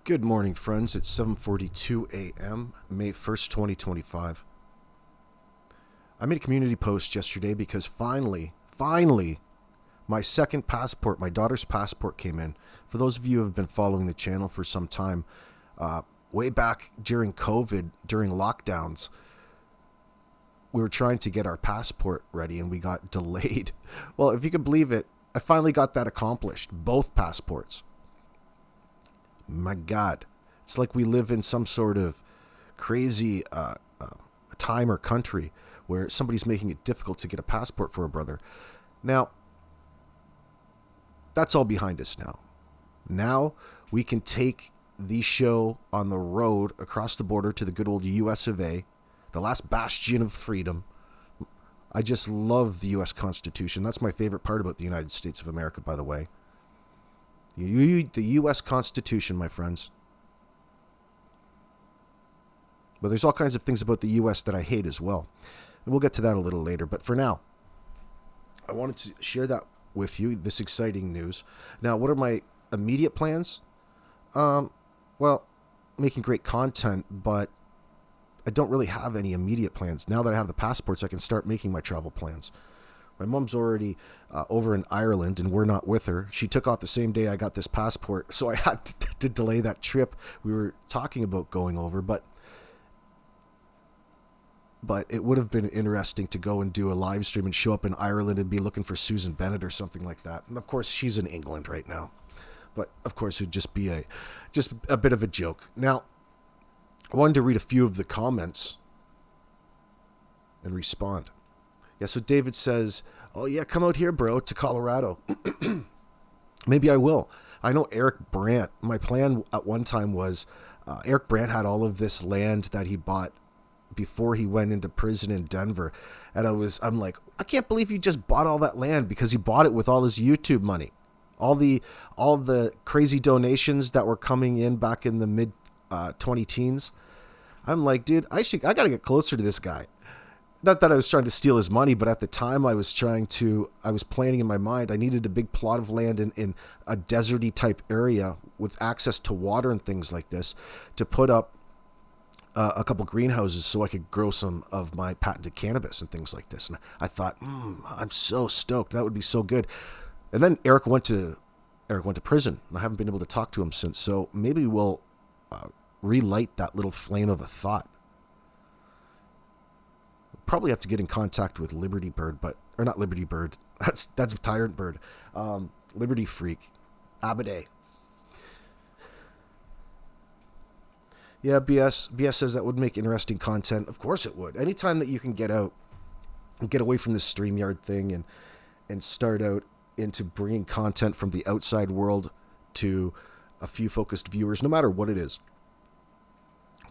Good morning, friends. It's 7:42 a.m., May 1st, 2025. I made a community post yesterday because finally, my second passport, my daughter's passport came in. For those of you who have been following the channel for some time, way back during COVID, during lockdowns, we were trying to get our passport ready and we got delayed. Well, if you could believe it, I finally got that accomplished. Both passports. My God, it's like we live in some sort of crazy time or country where somebody's making it difficult to get a passport for a brother. Now, that's all behind us now. Now we can take the show on the road across the border to the good old US of A, the last bastion of freedom. I just love the US Constitution. That's my favorite part about the United States of America, by the way. The U.S. Constitution, my friends. But there's all kinds of things about the U.S. that I hate as well. And we'll get to that a little later. But for now, I wanted to share that with you, this exciting news. Now, what are my immediate plans? Well, making great content, but I don't really have any immediate plans. Now that I have the passports, I can start making my travel plans. My mom's already over in Ireland, and we're not with her. She took off the same day I got this passport, so I had to delay that trip. We were talking about going over, but it would have been interesting to go and do a live stream and show up in Ireland and be looking for Susan Bennett or something like that. And of course, she's in England right now. But of course, it would just be a bit of a joke. Now, I wanted to read a few of the comments and respond. Yeah, so David says, "Oh yeah, come out here, bro, to Colorado." Maybe I will. I know Eric Brandt. My plan at one time was Eric Brandt had all of this land that he bought before he went into prison in Denver, and I'm like, I can't believe he just bought all that land because he bought it with all his YouTube money, all the crazy donations that were coming in back in the mid 20 teens. I'm like, dude, I gotta get closer to this guy. Not that I was trying to steal his money, but at the time I was planning in my mind, I needed a big plot of land in a deserty type area with access to water and things like this to put up a couple greenhouses so I could grow some of my patented cannabis and things like this. And I thought, I'm so stoked. That would be so good. And then Eric went to prison. I haven't been able to talk to him since. So maybe we'll relight that little flame of a thought. Probably have to get in contact with Liberty Bird, or not Liberty Bird. That's Tyrant Bird. Liberty Freak. Abade. Yeah, BS says that would make interesting content. Of course it would. Anytime that you can get out and get away from this StreamYard thing and start out into bringing content from the outside world to a few focused viewers, no matter what it is,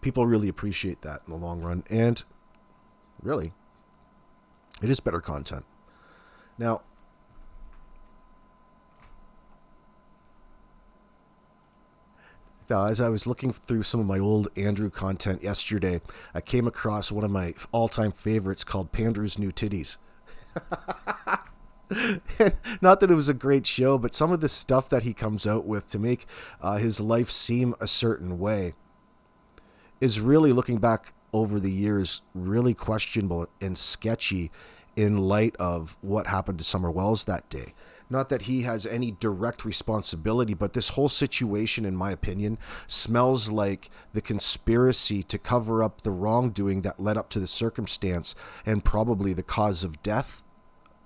people really appreciate that in the long run. And really, it is better content. Now, as I was looking through some of my old Andrew content yesterday, I came across one of my all-time favorites called Pandrew's New Titties. And not that it was a great show, but some of the stuff that he comes out with to make his life seem a certain way is really, looking back over the years, really questionable and sketchy in light of what happened to Summer Wells that day. Not that he has any direct responsibility, but this whole situation, in my opinion, smells like the conspiracy to cover up the wrongdoing that led up to the circumstance and probably the cause of death,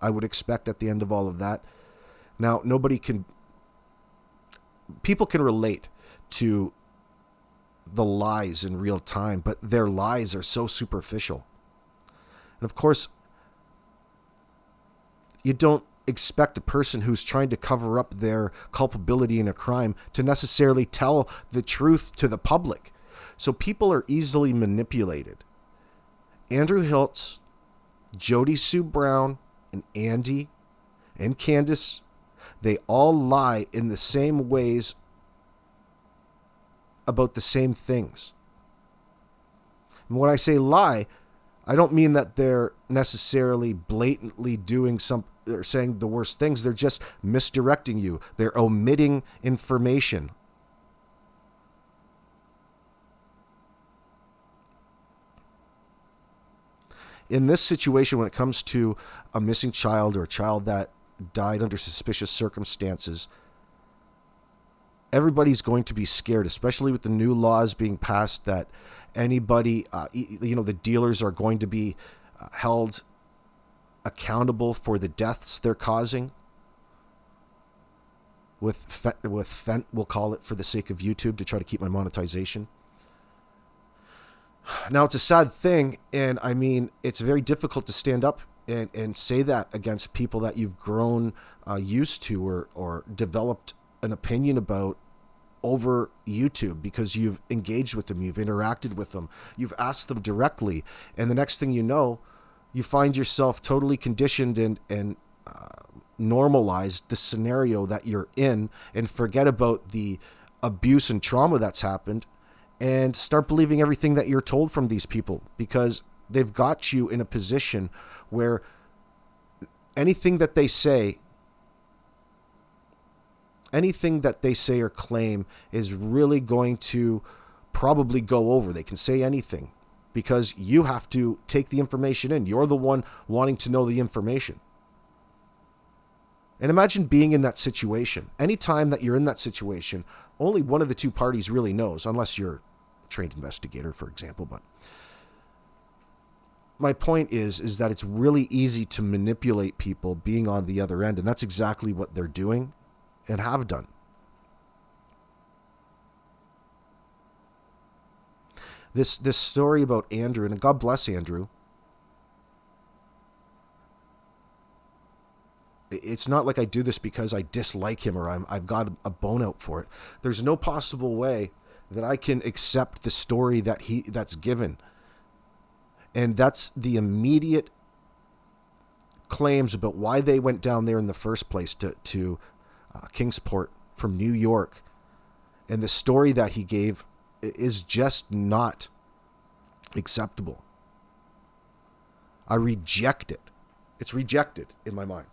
I would expect at the end of all of that. Now, people can relate to the lies in real time, but their lies are so superficial. And of course, you don't expect a person who's trying to cover up their culpability in a crime to necessarily tell the truth to the public. So people are easily manipulated. Andrew Hilts, Jody Sue Brown, and Andy and Candace, they all lie in the same ways about the same things. And when I say lie, I don't mean that they're necessarily blatantly doing or saying the worst things. They're just misdirecting you. They're omitting information. in this situation, when it comes to a missing child or a child that died under suspicious circumstances, everybody's going to be scared, especially with the new laws being passed that anybody, the dealers are going to be held accountable for the deaths they're causing. With fent, we'll call it, for the sake of YouTube, to try to keep my monetization. Now, it's a sad thing, and I mean, it's very difficult to stand up and say that against people that you've grown used to or developed an opinion about over YouTube, because you've engaged with them, you've interacted with them, you've asked them directly, and the next thing you know, you find yourself totally conditioned and normalized the scenario that you're in, and forget about the abuse and trauma that's happened, and start believing everything that you're told from these people, because they've got you in a position where anything that they say or claim is really going to probably go over. They can say anything because you have to take the information in. You're the one wanting to know the information. And imagine being in that situation. Anytime that you're in that situation, only one of the two parties really knows, unless you're a trained investigator, for example. But my point is that it's really easy to manipulate people being on the other end, and that's exactly what they're doing and have done. This story about Andrew, and God bless Andrew, it's not like I do this because I dislike him or I've got a bone out for it. There's no possible way that I can accept the story that's given. And that's the immediate claims about why they went down there in the first place to Kingsport from New York. And the story that he gave is just not acceptable. I reject it. It's rejected in my mind.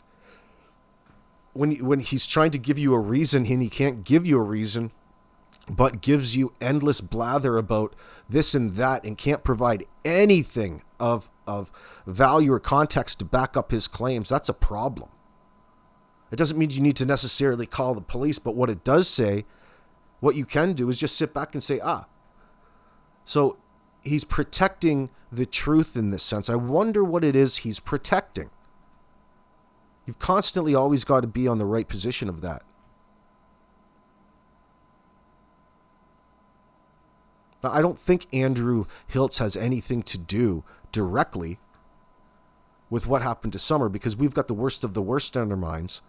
When he's trying to give you a reason and he can't give you a reason, but gives you endless blather about this and that and can't provide anything of value or context to back up his claims, that's a problem. It doesn't mean you need to necessarily call the police, but what it does say, what you can do is just sit back and say, so he's protecting the truth in this sense. I wonder what it is he's protecting. You've constantly always got to be on the right position of that. Now, I don't think Andrew Hilts has anything to do directly with what happened to Summer, because we've got the worst of the worst on our minds,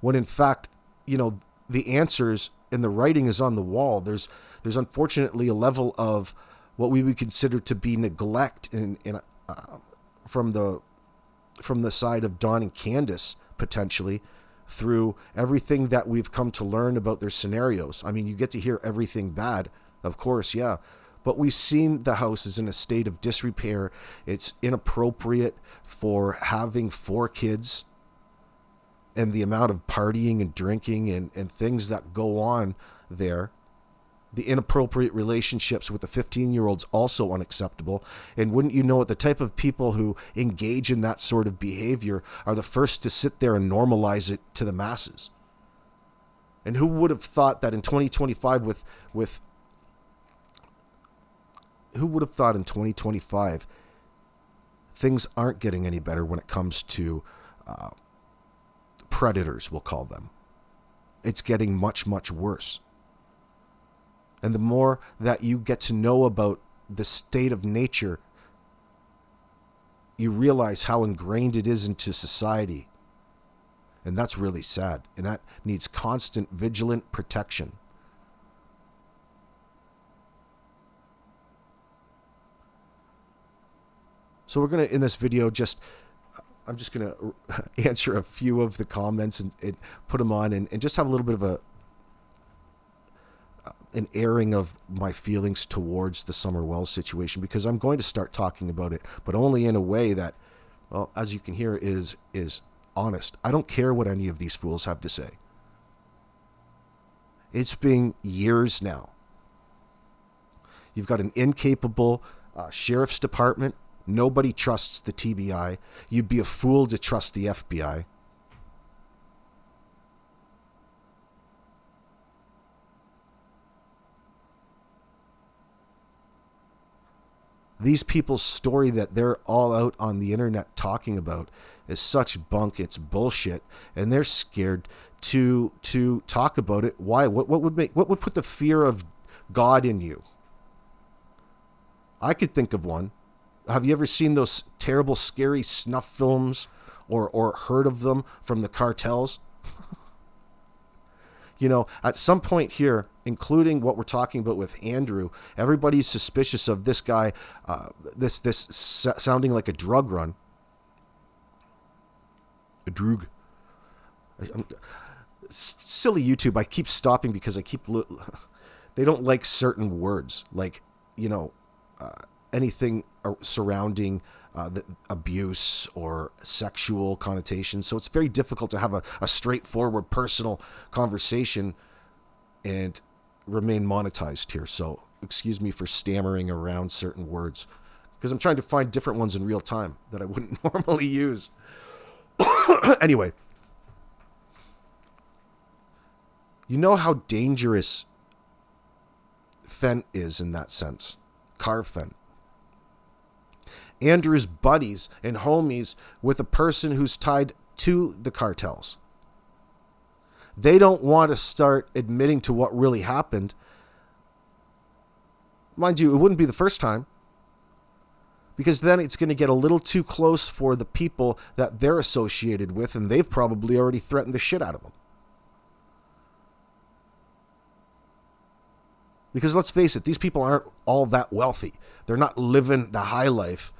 when in fact, the answers and the writing is on the wall. There's unfortunately a level of what we would consider to be neglect from the side of Don and Candace, potentially, through everything that we've come to learn about their scenarios. I mean, you get to hear everything bad, of course, yeah. But we've seen the house is in a state of disrepair. It's inappropriate for having 4 kids, and the amount of partying and drinking and things that go on there. The inappropriate relationships with the 15-year-olds, also unacceptable. And wouldn't you know it, the type of people who engage in that sort of behavior are the first to sit there and normalize it to the masses. And who would have thought that in 2025 who would have thought in 2025 things aren't getting any better when it comes to predators, we'll call them. It's getting much, much worse. And the more that you get to know about the state of nature, you realize how ingrained it is into society. And that's really sad. And that needs constant, vigilant protection. So we're going to, in this video, I'm just going to answer a few of the comments and put them on and just have a little bit of an airing of my feelings towards the Summer Wells situation, because I'm going to start talking about it, but only in a way that, well, as you can hear, is honest. I don't care what any of these fools have to say. It's been years now. You've got an incapable sheriff's department Nobody trusts the TBI. You'd be a fool to trust the FBI. These people's story that they're all out on the internet talking about is such bunk. It's bullshit, and they're scared to talk about it. Why? What would put the fear of God in you? I could think of one. Have you ever seen those terrible, scary snuff films or heard of them from the cartels? You know, at some point here, including what we're talking about with Andrew, everybody's suspicious of this guy, this sounding like a drug run. A drug. Silly YouTube. I keep stopping because I keep... They don't like certain words. Like, you know, anything surrounding the abuse or sexual connotations. So it's very difficult to have a straightforward personal conversation and remain monetized here. So excuse me for stammering around certain words, because I'm trying to find different ones in real time that I wouldn't normally use. Anyway, you know how dangerous fent is in that sense. Car fent. Andrew's buddies and homies with a person who's tied to the cartels. They don't want to start admitting to what really happened. Mind you, it wouldn't be the first time, because then it's going to get a little too close for the people that they're associated with, and they've probably already threatened the shit out of them. Because let's face it, these people aren't all that wealthy. They're not living the high life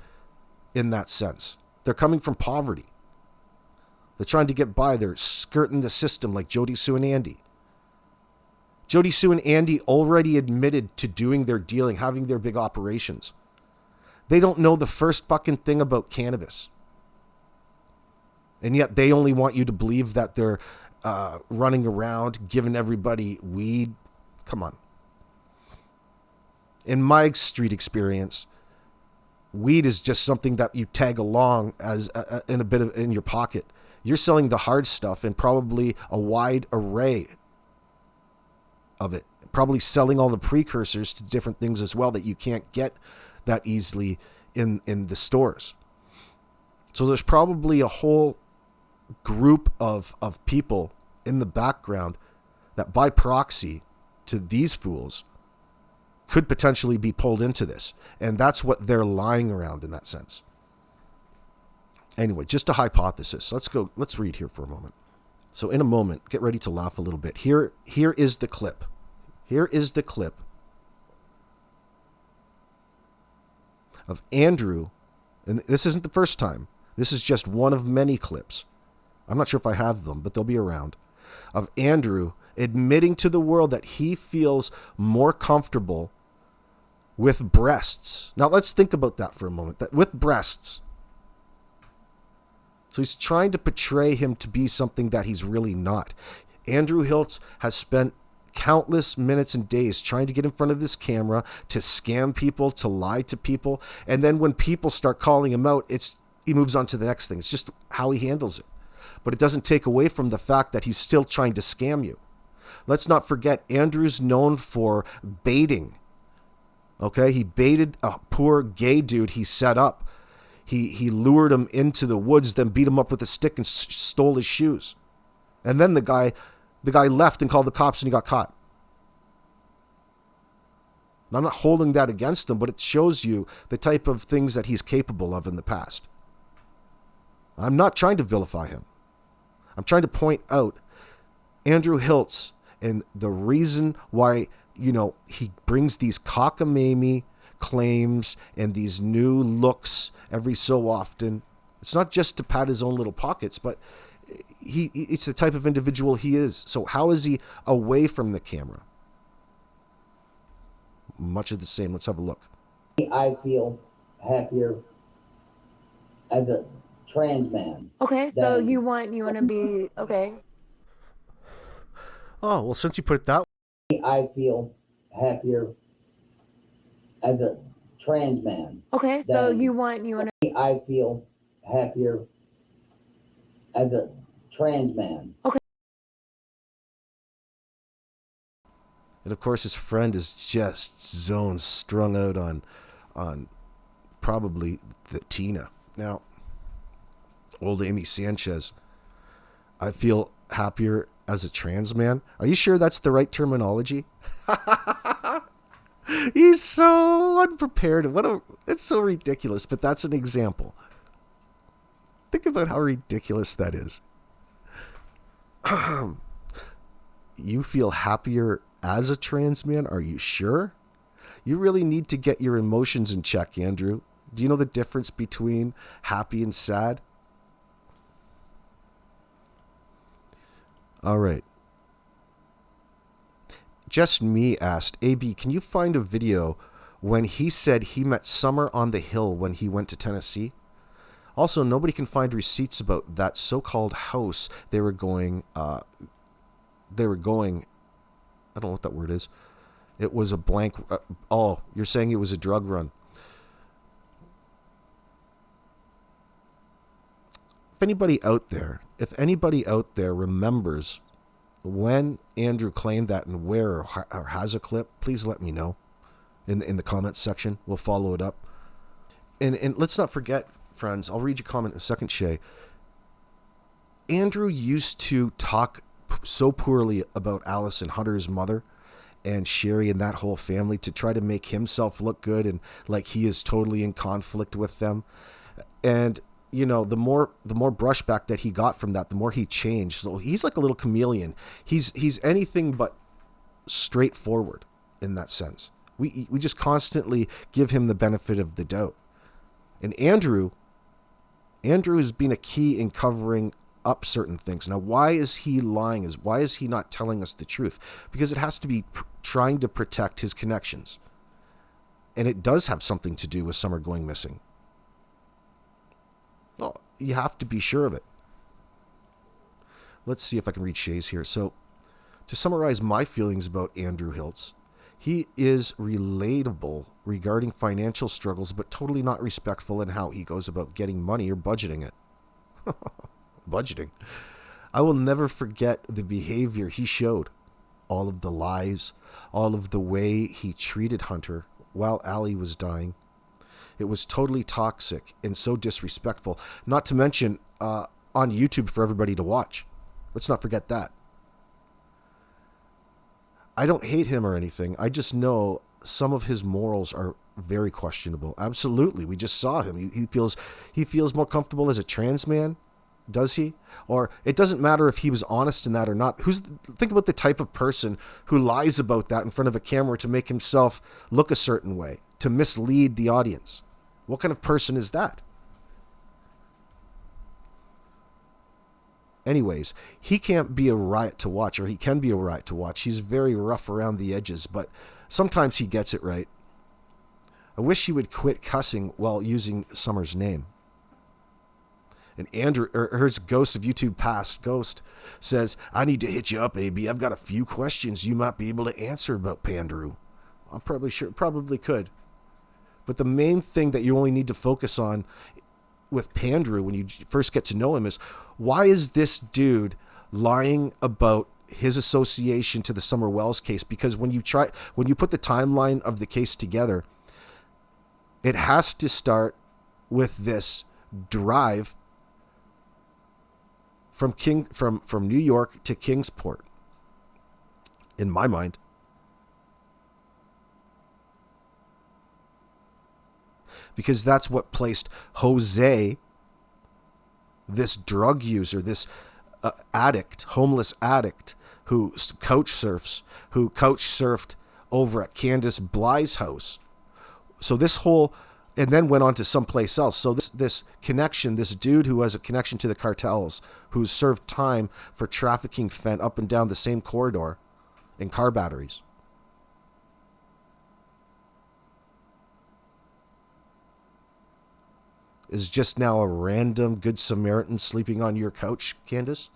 in that sense. They're coming from poverty. They're trying to get by. They're skirting the system like Jody, Sue, and Andy. Jody, Sue, and Andy already admitted to doing their dealing, having their big operations. They don't know the first fucking thing about cannabis. And yet they only want you to believe that they're running around giving everybody weed. Come on. In my street experience, weed is just something that you tag along as in a bit of in your pocket. You're selling the hard stuff and probably a wide array of it. Probably selling all the precursors to different things as well that you can't get that easily in the stores. So there's probably a whole group of people in the background that by proxy to these fools could potentially be pulled into this. And that's what they're lying around in that sense. Anyway, just a hypothesis. Let's read here for a moment. So in a moment, get ready to laugh a little bit. Here is the clip. Here is the clip of Andrew, and this isn't the first time. This is just one of many clips. I'm not sure if I have them, but they'll be around. Of Andrew admitting to the world that he feels more comfortable with breasts. Now let's think about that for a moment. That with breasts. So he's trying to portray him to be something that he's really not. Andrew Hilts has spent countless minutes and days trying to get in front of this camera to scam people, to lie to people. And then when people start calling him out, he moves on to the next thing. It's just how he handles it. But it doesn't take away from the fact that he's still trying to scam you. Let's not forget, Andrew's known for baiting. Okay, he baited a poor gay dude he set up. He lured him into the woods, then beat him up with a stick and stole his shoes. And then the guy left and called the cops and he got caught. And I'm not holding that against him, but it shows you the type of things that he's capable of in the past. I'm not trying to vilify him. I'm trying to point out Andrew Hilts and the reason why, he brings these cockamamie claims and these new looks every so often. It's not just to pat his own little pockets, but it's the type of individual he is. So how is he away from the camera? Much of the same. Let's have a look. I feel happier as a trans man. Okay, so you want to be okay. Oh, well, since you put it that way. I feel happier as a trans man. Okay, so you want to. I feel happier as a trans man. Okay. And of course, his friend is just strung out on probably the Tina. Now, old Amy Sanchez, I feel happier as a trans man. Are you sure that's the right terminology? He's so unprepared. It's so ridiculous, but that's an example. Think about how ridiculous that is. You feel happier as a trans man? Are you sure? You really need to get your emotions in check, Andrew. Do you know the difference between happy and sad? All right. Just Me asked, AB, can you find a video when he said he met Summer on the Hill when he went to Tennessee? Also, nobody can find receipts about that so-called house they were going, I don't know what that word is. It was a blank, you're saying it was a drug run. If anybody out there remembers when Andrew claimed that and where or has a clip, please let me know in the comments section. We'll follow it up. And let's not forget, friends, I'll read your comment in a second, Shay. Andrew used to talk so poorly about Alice and Hunter's mother and Sherry and that whole family to try to make himself look good and like he is totally in conflict with them. And you know, the more brushback that he got from that, the more he changed. So he's like a little chameleon. He's anything but straightforward in that sense. We just constantly give him the benefit of the doubt. And Andrew has been a key in covering up certain things. Now, why is he lying? Why is he not telling us the truth? Because it has to be trying to protect his connections. And it does have something to do with Summer going missing. Well, you have to be sure of it. Let's see if I can read Shay's here. So, to summarize my feelings about Andrew Hilts, he is relatable regarding financial struggles, but totally not respectful in how he goes about getting money or budgeting it. Budgeting. I will never forget the behavior he showed. All of the lies, all of the way he treated Hunter while Allie was dying. It was totally toxic and so disrespectful, not to mention on YouTube for everybody to watch. Let's not forget that. I don't hate him or anything. I just know some of his morals are very questionable. Absolutely. We just saw him. He feels more comfortable as a trans man. Does he? Or it doesn't matter if he was honest in that or not. Think about the type of person who lies about that in front of a camera to make himself look a certain way, to mislead the audience. What kind of person is that? Anyways, he can't be a riot to watch, or he can be a riot to watch. He's very rough around the edges, but sometimes he gets it right. I wish he would quit cussing while using Summer's name. And Andrew, or his Ghost of YouTube Past, Ghost, says, I need to hit you up, AB. I've got a few questions you might be able to answer about Pandrew. I'm probably could. But the main thing that you only need to focus on with Pandrew when you first get to know him is, why is this dude lying about his association to the Summer Wells case? Because when you put the timeline of the case together, it has to start with this drive from New York to Kingsport, in my mind. Because that's what placed Jose, this drug user, this homeless addict who couch surfed over at Candace Bly's house. So this whole, and then went on to someplace else. So this connection, this dude who has a connection to the cartels, who's served time for trafficking fent up and down the same corridor in car batteries. Is just now a random Good Samaritan sleeping on your couch, Candace?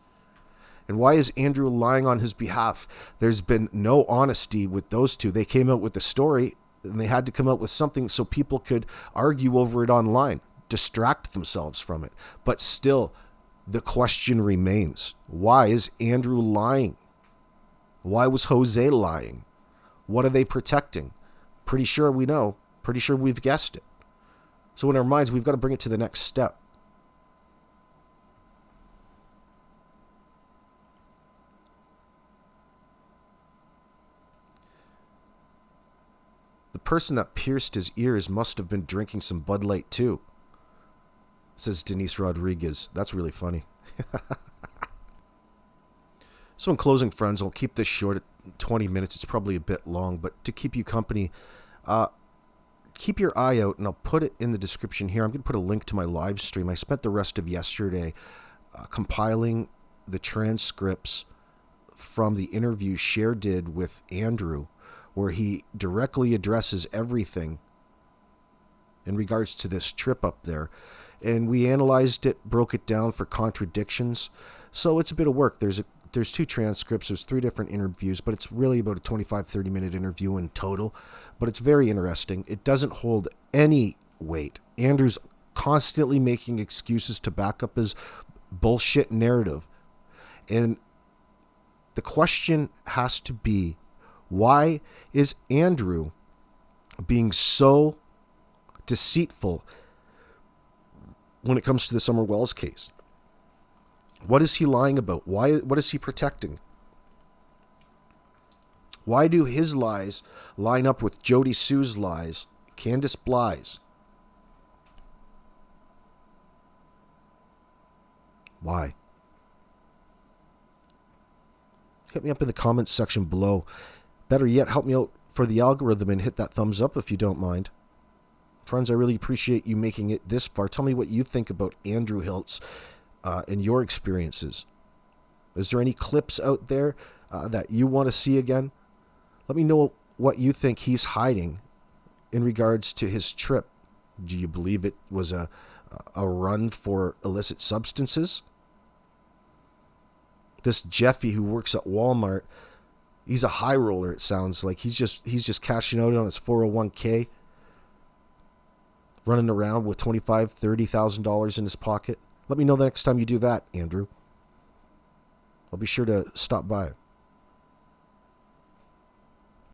And why is Andrew lying on his behalf? There's been no honesty with those two. They came out with the story. And they had to come up with something so people could argue over it online, distract themselves from it. But still, the question remains, why is Andrew lying? Why was Jose lying? What are they protecting? Pretty sure we know. Pretty sure we've guessed it. So in our minds, we've got to bring it to the next step. The person that pierced his ears must have been drinking some Bud Light too, says Denise Rodriguez. That's really funny. So in closing, friends, I'll keep this short at 20 minutes. It's probably a bit long, but to keep you company, keep your eye out, and I'll put it in the description here. I'm going to put a link to my live stream. I spent the rest of yesterday compiling the transcripts from the interview Cher did with Andrew, where he directly addresses everything in regards to this trip up there. And we analyzed it, broke it down for contradictions. So it's a bit of work. There's 2 transcripts. There's 3 different interviews, but it's really about a 25, 30-minute interview in total. But it's very interesting. It doesn't hold any weight. Andrew's constantly making excuses to back up his bullshit narrative. And the question has to be, why is Andrew being so deceitful when it comes to the Summer Wells case? What is he lying about? What is he protecting? Why do his lies line up with Jody Sue's lies, Candace Bly's? Why? Hit me up in the comments section below. Better yet, help me out for the algorithm and hit that thumbs up if you don't mind. Friends, I really appreciate you making it this far. Tell me what you think about Andrew Hilts and your experiences. Is there any clips out there that you want to see again? Let me know what you think he's hiding in regards to his trip. Do you believe it was a run for illicit substances? This Jeffy who works at Walmart, he's a high roller, it sounds like. He's just cashing out on his 401k, running around with $25,000, $30,000 in his pocket. Let me know the next time you do that, Andrew. I'll be sure to stop by.